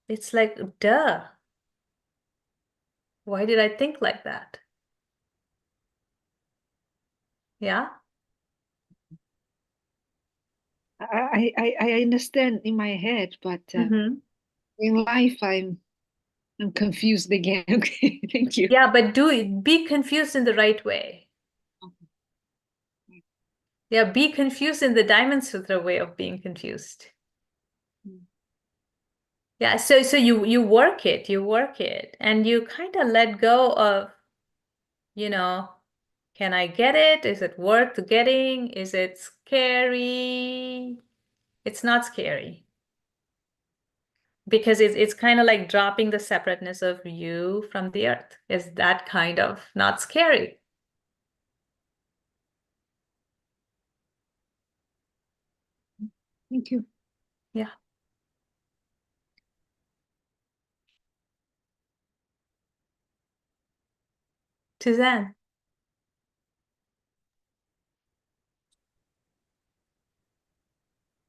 it's like, duh. Why did I think like that? Yeah. I understand in my head, but in life I'm confused again. Okay, thank you. Yeah, but be confused in the right way. Yeah, be confused in the Diamond Sutra way of being confused. Yeah, so you work it, and you kind of let go of, can I get it? Is it worth getting? Is it scary? It's not scary. Because it's kind of like dropping the separateness of you from the earth. Is that kind of not scary? Thank you. Yeah. Suzanne.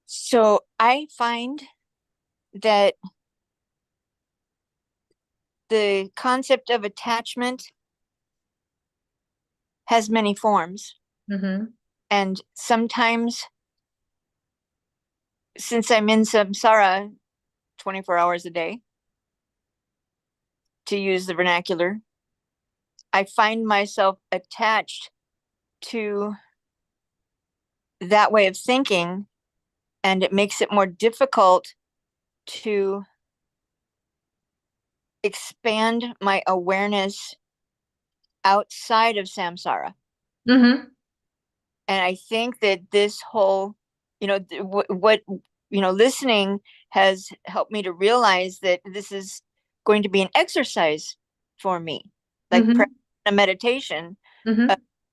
So I find that the concept of attachment has many forms. And sometimes, since I'm in samsara 24 hours a day, to use the vernacular, I find myself attached to that way of thinking, and it makes it more difficult to expand my awareness outside of samsara. And I think that this whole, listening has helped me to realize that this is going to be an exercise for me, like a meditation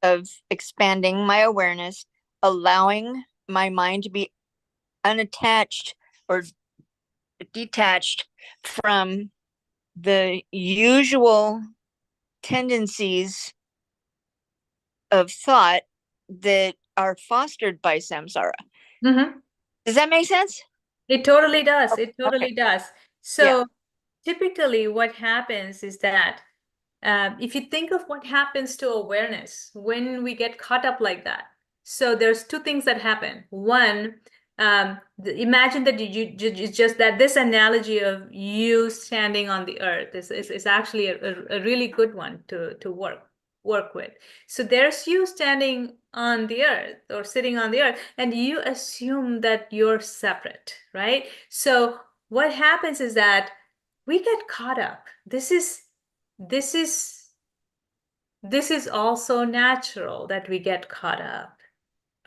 of expanding my awareness, allowing my mind to be unattached or detached from the usual tendencies of thought that are fostered by samsara. Does that make sense? It totally does. It totally does. So Yeah. typically what happens is that if you think of what happens to awareness when we get caught up like that. So there's two things that happen. One, imagine that it's just that this analogy of you standing on the earth is actually a really good one to work with. So there's you standing on the earth or sitting on the earth, and you assume that you're separate, right? So what happens is that we get caught up. This is also natural that we get caught up.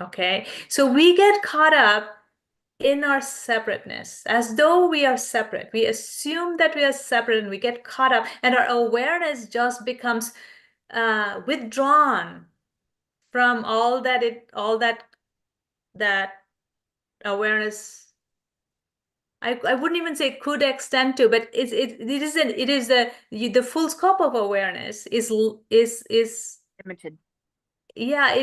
Okay, so we get caught up in our separateness as though we are separate. We assume that we are separate and we get caught up, and our awareness just becomes withdrawn from all that awareness. I wouldn't even say could extend to, but it is the full scope of awareness is Limited. Yeah,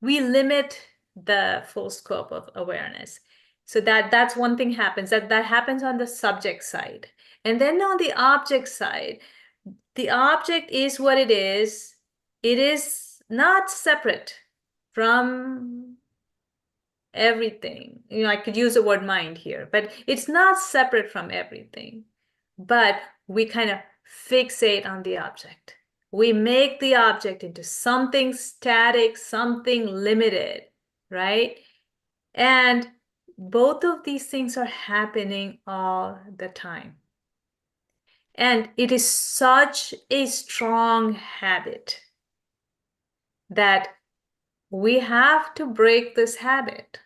we limit the full scope of awareness. So that's one thing happens, that happens on the subject side. And then on the object side, the object is what it is. It is not separate from everything. I could use the word mind here, but it's not separate from everything. But we kind of fixate on the object. We make the object into something static, something limited, right? And both of these things are happening all the time. And it is such a strong habit that we have to break this habit.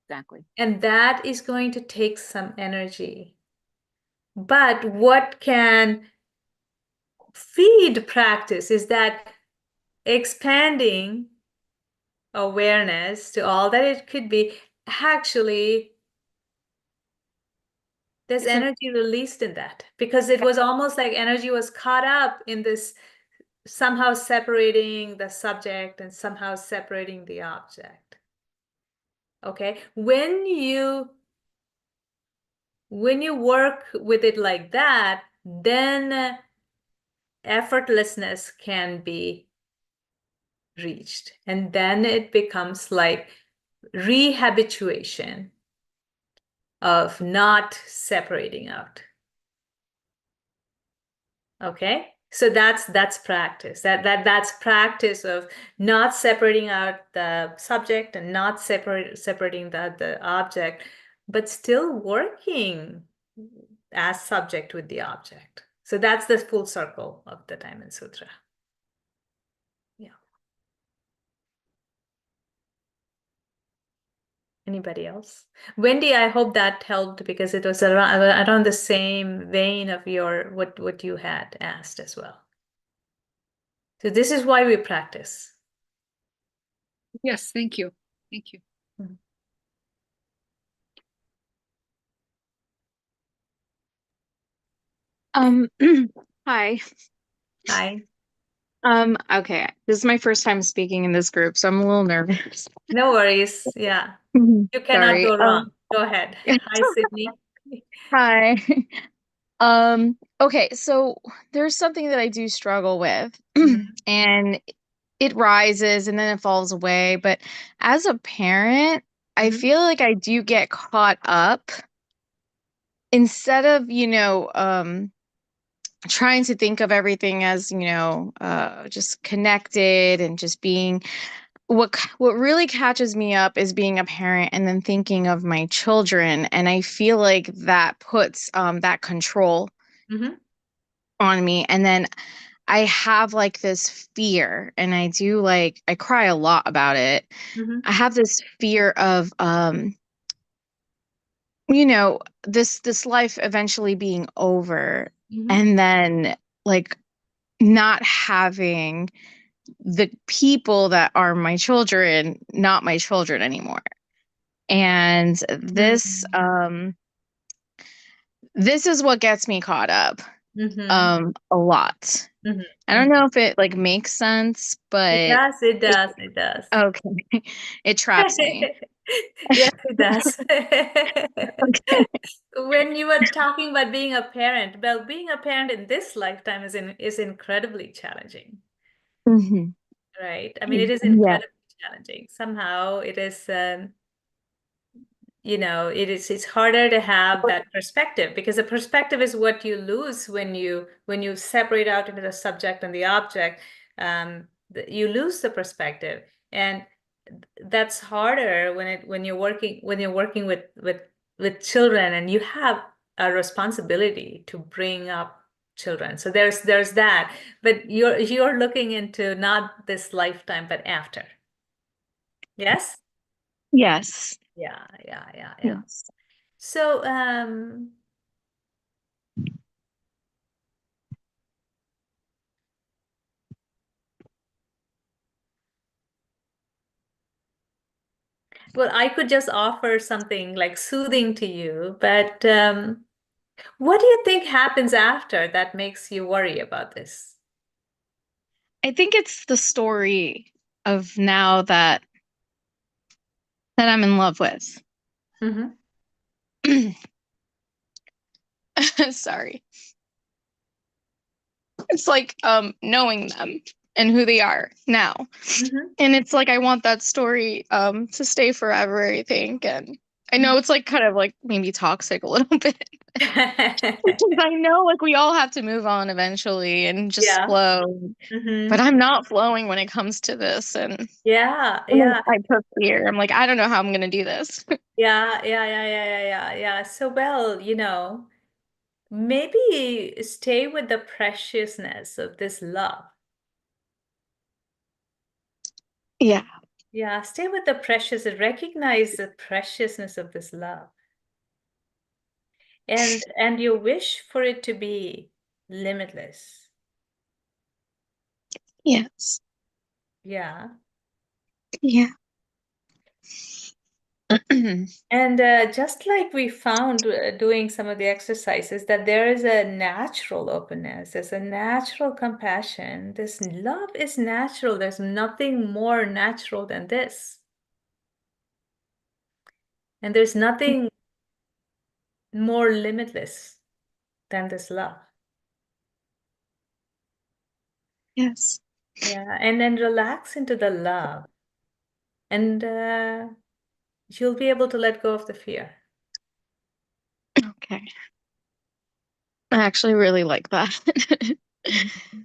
Exactly. And that is going to take some energy. But what can feed practice is that expanding awareness to all that it could be, actually there's energy released in that, because it was almost like energy was caught up in this somehow separating the subject and somehow separating the object. Okay, when you work with it like that, then effortlessness can be reached, and then it becomes like rehabituation of not separating out. Okay, so that's practice. That's practice of not separating out the subject and not separating the object, but still working as subject with the object. So that's the full circle of the Diamond Sutra. Yeah. Anybody else? Wendy, I hope that helped, because it was around the same vein of what you had asked as well. So this is why we practice. Yes, thank you. Thank you. Hi. Hi. Okay. This is my first time speaking in this group, so I'm a little nervous. No worries. Yeah. You cannot Sorry. go wrong. Go ahead. Hi, Sydney. Hi. Okay, so there's something that I do struggle with, and it rises and then it falls away. But as a parent, I feel like I do get caught up instead of, trying to think of everything as, just connected and just being what really catches me up is being a parent and then thinking of my children, and I feel like that puts that control on me, and then I have like this fear, and I cry a lot about it. I have this fear of this life eventually being over, and then like not having the people that are my children not my children anymore. And this is what gets me caught up a lot. I don't know if it like makes sense, but it does. Okay. It traps me. Yes, it does. Okay. When you were talking about being a parent, well, being a parent in this lifetime is incredibly challenging, right? I mean, it is Yeah. incredibly challenging. Somehow it is, it's harder to have that perspective, because the perspective is what you lose when you separate out into the subject and the object. You lose the perspective, and that's harder when you're working with children, and you have a responsibility to bring up children. So there's that, but you're looking into not this lifetime but after. Yes. Yes. Yeah. Yes. So well, I could just offer something like soothing to you, but what do you think happens after that makes you worry about this? I think it's the story of now that I'm in love with. Sorry. It's like knowing them and who they are now. And it's like I want that story to stay forever, I think. And I know it's like kind of like maybe toxic a little bit. I know like we all have to move on eventually and just Yeah. flow. But I'm not flowing when it comes to this. And Yeah, then yeah. I persevere. I'm like, I don't know how I'm going to do this. Yeah. So, well, maybe stay with the preciousness of this love. Yeah. Yeah, stay with the precious, recognize the preciousness of this love. And you wish for it to be limitless. Yes. Yeah. Yeah. And just like we found doing some of the exercises, that there is a natural openness, there's a natural compassion. This love is natural. There's nothing more natural than this. And there's nothing more limitless than this love. Yes. Yeah. And then relax into the love. And you'll be able to let go of the fear. Okay. I actually really like that. Mm-hmm.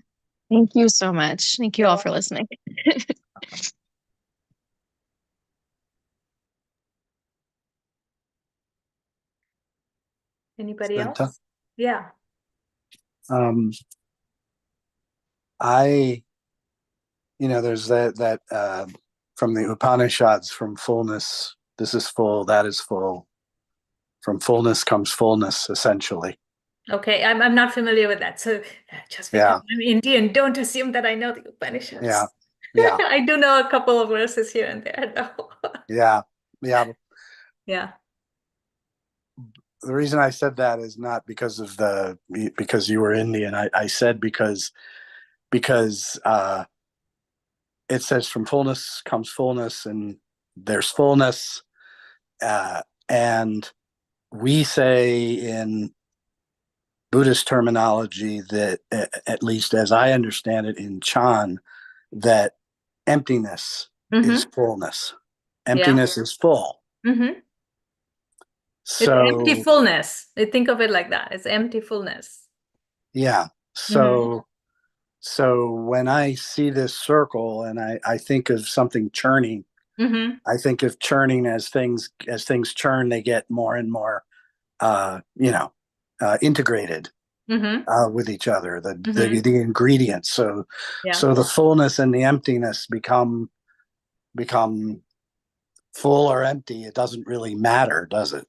Thank you so much. Thank you You're all for listening. welcome. Anybody Sentha? else? Yeah. There's that from the Upanishads, from fullness, this is full, that is full. From fullness comes fullness, essentially. Okay, I'm not familiar with that. So just because I'm Indian, don't assume that I know the Upanishads. Yeah. I do know a couple of verses here and there, though. Yeah. Yeah. The reason I said that is not because you were Indian. I said because it says from fullness comes fullness, and there's fullness, and we say in Buddhist terminology that, at least as I understand it in Chan, that emptiness is fullness. Emptiness is full. Mm-hmm. It's empty So fullness. I think of it like that. It's empty fullness. yeah. So when I see this circle and I think of something churning, I think of churning as things churn, they get more and more integrated with each other, the ingredients. So the fullness and the emptiness become full or empty. It doesn't really matter, does it?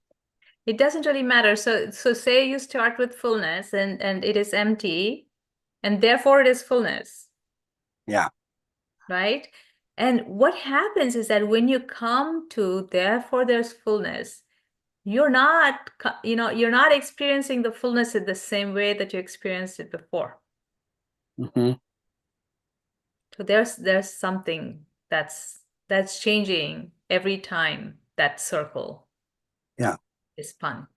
It doesn't really matter. So say you start with fullness and it is empty, and therefore it is fullness. Yeah. Right? And what happens is that when you come to therefore there's fullness, you're not experiencing the fullness in the same way that you experienced it before. Mm-hmm. So there's something that's changing every time that circle is spun.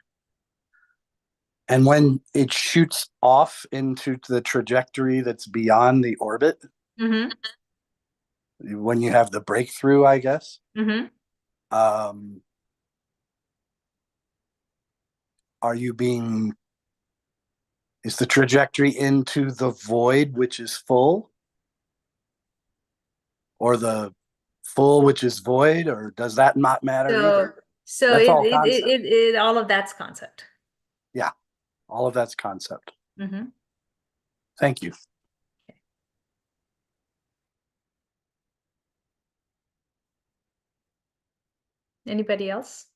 And when it shoots off into the trajectory that's beyond the orbit, when you have the breakthrough, I guess, is the trajectory into the void, which is full, or the full, which is void, or does that not matter either? So that's all all of that's concept. Yeah, all of that's concept. Mm-hmm. Thank you. Anybody else?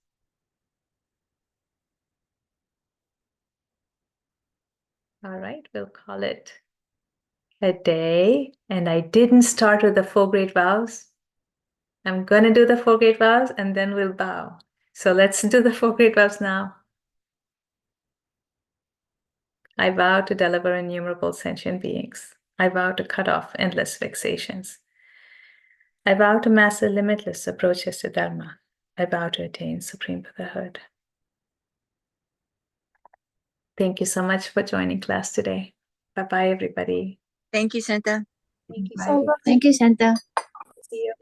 All right, we'll call it a day. And I didn't start with the 4 great vows. I'm going to do the 4 great vows and then we'll bow. So let's do the 4 great vows now. I vow to deliver innumerable sentient beings. I vow to cut off endless vexations. I vow to master limitless approaches to Dharma. I vow to attain supreme Buddhahood. Thank you so much for joining class today. Bye-bye, everybody. Thank you, Sentha. Thank you, Bye. Sentha. Thank you, Sentha. See you.